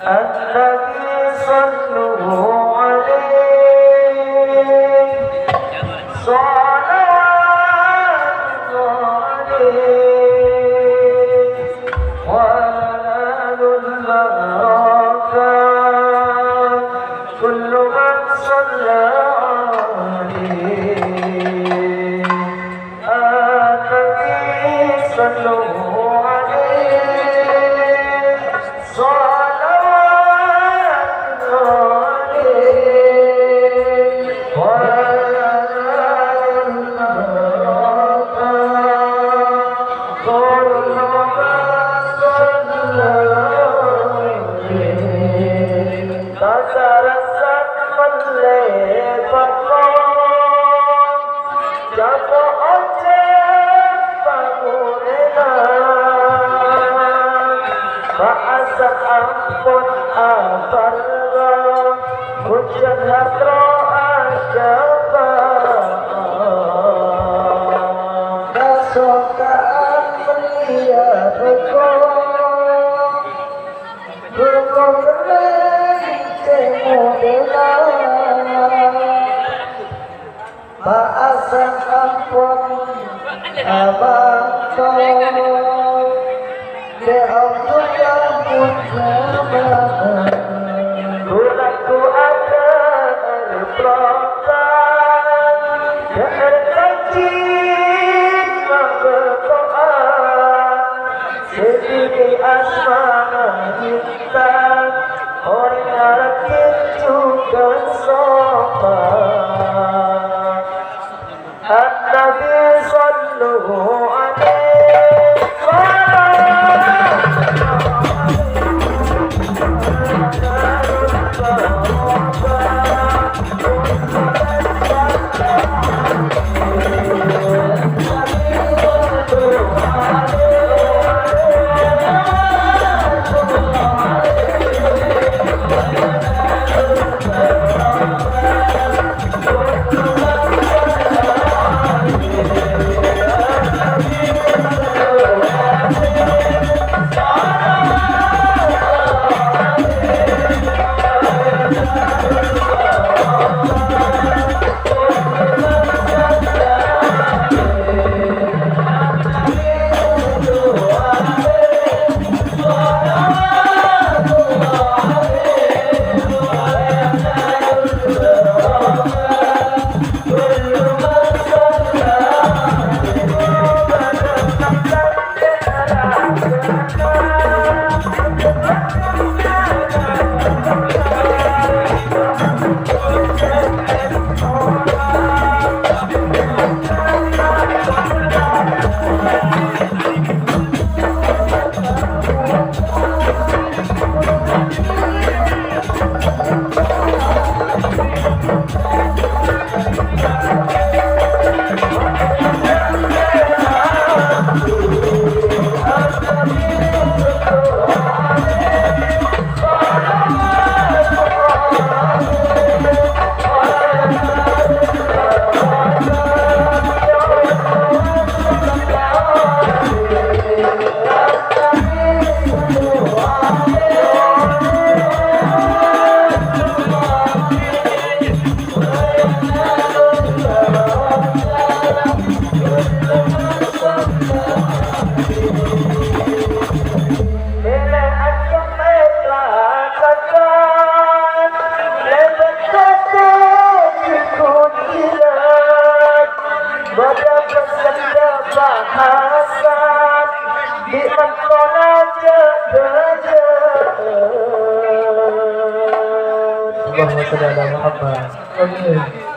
النبي صلوا عليه صلوات عليه وآل المغفرة كل من صلى عليه النبي صلوا عليه صلوات عليه وآل المغفرة كل من صلى عليه تسرسل مليبقى جب أجب فمرنا فأسحب أفرغ وجهك أشفى نسوك أمريابكم Maafkan ampun abangku Be'abdullah mujabah Bulanku ada berperangan Berkajin berdoa Sedikit asmana kita Orang rakyat juga sopan النبي صلوا عليه Allahumma shalli ala Muhammad. Amin.